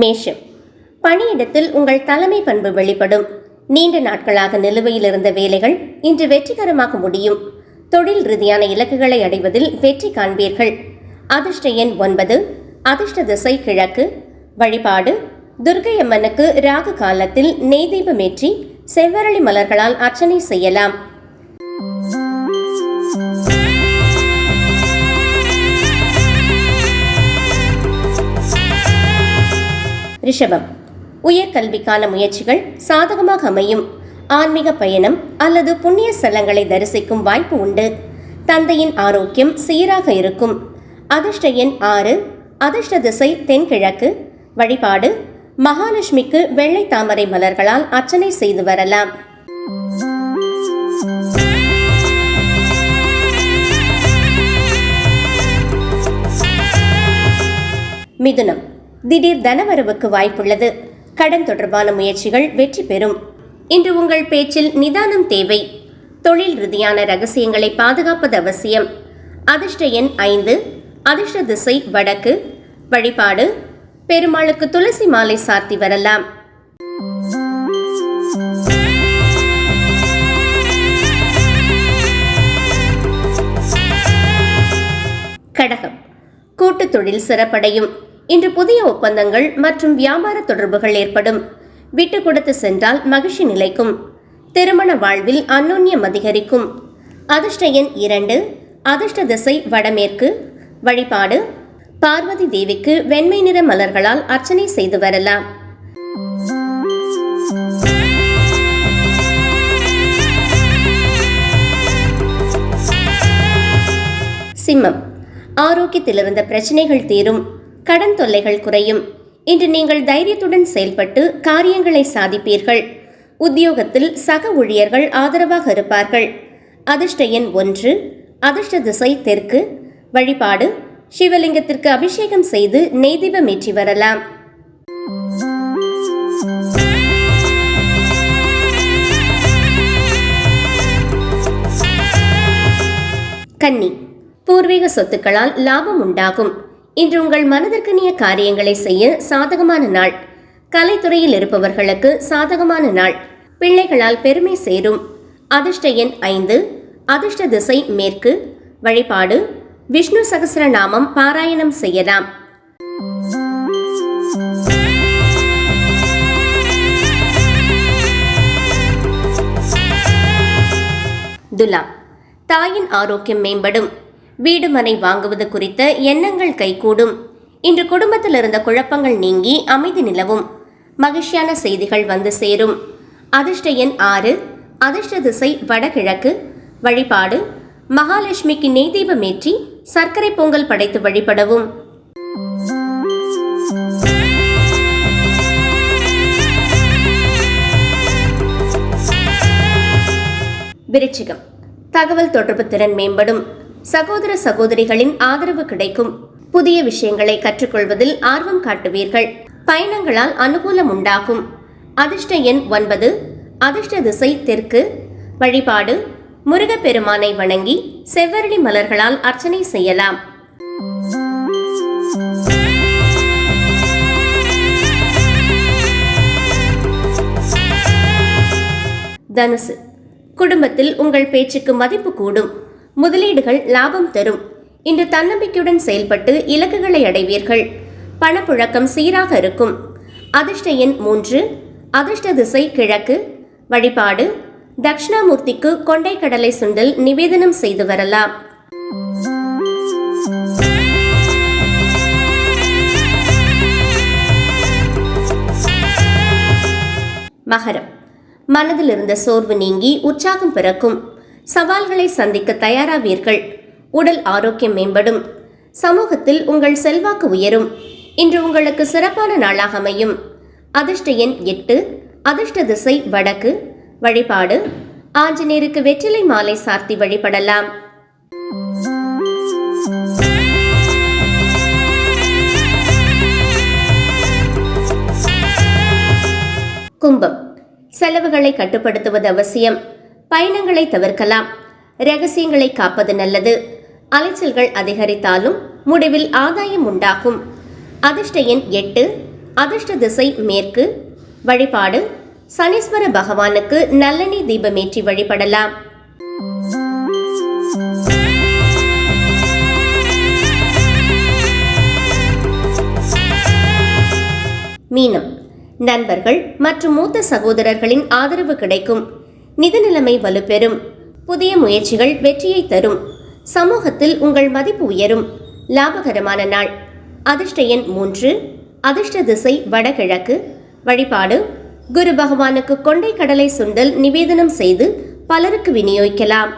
மேஷம், பணியிடத்தில் உங்கள் தலைமை பண்பு வெளிப்படும். நீண்ட நாட்களாக நிலுவையில் இருந்த வேலைகள் இன்று வெற்றிகரமாக முடியும். தொழில் ரீதியான இலக்குகளை அடைவதில் வெற்றி காண்பீர்கள். அதிர்ஷ்ட எண் 9. அதிர்ஷ்ட திசை கிழக்கு. வழிபாடு துர்க்கை அம்மனுக்கு ராகு காலத்தில் நெய் தீபமேற்றி செவ்வரளி மலர்களால் அர்ச்சனை செய்யலாம். ரிஷபம், உயர்கல்விக்கான முயற்சிகள் சாதகமாக அமையும். ஆன்மீக பயணம் அல்லது புண்ணிய ஸ்தலங்களை தரிசிக்கும் வாய்ப்பு உண்டு. தந்தையின் ஆரோக்கியம் சீராக இருக்கும். அதிர்ஷ்ட எண் 6. அதிர்ஷ்ட திசை தென்கிழக்கு. வழிபாடு மகாலட்சுமிக்கு வெள்ளை தாமரை மலர்களால் அர்ச்சனை செய்து வரலாம். மிதுனம், திடீர் தனவரவுக்கு வாய்ப்புள்ளது. கடன் தொடர்பான முயற்சிகள் வெற்றி பெறும். இன்று உங்கள் பேச்சில் நிதானம் தேவை. தொழில் ரீதியான ரகசியங்களை பாதுகாப்பது அவசியம். அதிர்ஷ்ட எண் 5. அதிர்ஷ்ட திசை வடக்கு. வழிபாடு பெருமாளுக்கு துளசி மாலை சார்த்தி வரலாம். கடகம், கூட்டு தொழில் சிறப்படையும். இன்று புதிய ஒப்பந்தங்கள் மற்றும் வியாபார தொடர்புகள் ஏற்படும். விட்டு கொடுத்து சென்றால் மகிழ்ச்சி நிலைக்கும். திருமண வாழ்வில் அந்யோன்யம் அதிகரிக்கும். அதிர்ஷ்ட எண் 2. அதிர்ஷ்ட திசை வடமேற்கு. வழிபாடு பார்வதி தேவிக்கு வெண்மை நிற மலர்களால் அர்ச்சனை செய்து வரலாம். சிம்மம், ஆரோக்கியத்தில் இருந்த பிரச்சனைகள் தீரும். கடன் தொல்லைகள் குறையும். இன்று நீங்கள் தைரியத்துடன் செயல்பட்டு காரியங்களை சாதிப்பீர்கள். உத்தியோகத்தில் சக ஊழியர்கள் ஆதரவாக இருப்பார்கள். அதிர்ஷ்ட எண் 1. அதிர்ஷ்ட திசை தெற்கு. வழிபாடு சிவலிங்கத்திற்கு அபிஷேகம் செய்து நெய் தீபமேற்றி வரலாம். கன்னி, பூர்வீக சொத்துக்களால் லாபம் உண்டாகும். இன்று உங்கள் மனதிற்கனிய காரியங்களை செய்ய சாதகமான நாள். கலைத்துறையில் இருப்பவர்களுக்கு சாதகமான நாள். பிள்ளைகளால் பெருமை சேரும். அதிர்ஷ்ட எண் 5. அதிர்ஷ்ட திசை மேற்கு. வழிபாடு விஷ்ணு சகஸ்ரநாமம் பாராயணம் செய்யலாம். துலாம், தாயின் ஆரோக்கியம் மேம்படும். வீடு மனை வாங்குவது குறித்த எண்ணங்கள் கைகூடும். இன்று குடும்பத்தில் இருந்த குழப்பங்கள் நீங்கி அமைதி நிலவும். மகிழ்ச்சியான செய்திகள் வந்து சேரும். அதிர்ஷ்ட எண் 6. அதிர்ஷ்ட திசை வடகிழக்கு. வழிபாடு மகாலட்சுமிக்கு நெய் தீபமேற்றி சர்க்கரை பொங்கல் படைத்து வழிபடவும். விருச்சிகம், தகவல் தொடர்பு திறன் மேம்படும். சகோதர சகோதரிகளின் ஆதரவு கிடைக்கும். புதிய விஷயங்களை கற்றுக்கொள்வதில் ஆர்வம் காட்டுவீர்கள். பயணங்களால் அனுகூலம் உண்டாகும். அதிர்ஷ்ட எண் 9. அதிர்ஷ்ட திசை தெற்கு. வழிபாடு முருகப்பெருமானை வணங்கி செவ்வரளி மலர்களால் அர்ச்சனை செய்யலாம். தனுசு, குடும்பத்தில் உங்கள் பேச்சுக்கு மதிப்பு கூடும். முதலீடுகள் லாபம் தரும். இன்று தன்னம்பிக்கையுடன் செயல்பட்டு இலக்குகளை அடைவீர்கள். பணப்புழக்கம் சீராக இருக்கும். அதிர்ஷ்ட எண் 3. அதிர்ஷ்ட திசை கிழக்கு. வழிபாடு தட்சிணாமூர்த்திக்கு கொண்டை கடலை சுண்டல் நிவேதனம் செய்து வரலாம். மகரம், மனதில் இருந்த சோர்வு நீங்கி உற்சாகம் பிறக்கும். சவால்களை சந்திக்க தயாராவீர்கள். உடல் ஆரோக்கியம் மேம்படும். சமூகத்தில் உங்கள் செல்வாக்கு உயரும். இன்று உங்களுக்கு சிறப்பான நாளாக அமையும். அதிர்ஷ்ட எண் 8. அதிர்ஷ்ட திசை வடக்கு. வழிபாடு ஆஞ்சநேயருக்கு வெற்றிலை மாலை சார்த்தி வழிபடலாம். கும்பம், செலவுகளை கட்டுப்படுத்துவது அவசியம். பயணங்களை தவிர்க்கலாம். ரகசியங்களை காப்பது நல்லது. அலைச்சல்கள் அதிகரித்தாலும் முடிவில் ஆதாயம் உண்டாகும். அதிர்ஷ்ட எண் 8. அதிர்ஷ்ட திசை மேற்கு. வழிபாடு சனீஸ்வர பகவானுக்கு நல்லெண்ணெய் தீபமேற்றி வழிபடலாம். மீனம். நண்பர்கள் மற்றும் மூத்த சகோதரர்களின் ஆதரவு கிடைக்கும். நிதி நிலைமை வலுப்பெறும். புதிய முயற்சிகள் வெற்றியை தரும். சமூகத்தில் உங்கள் மதிப்பு உயரும். லாபகரமான நாள். அதிர்ஷ்ட எண் 3. அதிர்ஷ்ட திசை வடகிழக்கு. வழிபாடு குரு பகவானுக்கு கொண்டை கடலை சுண்டல் நிவேதனம் செய்து பலருக்கு விநியோகிக்கலாம்.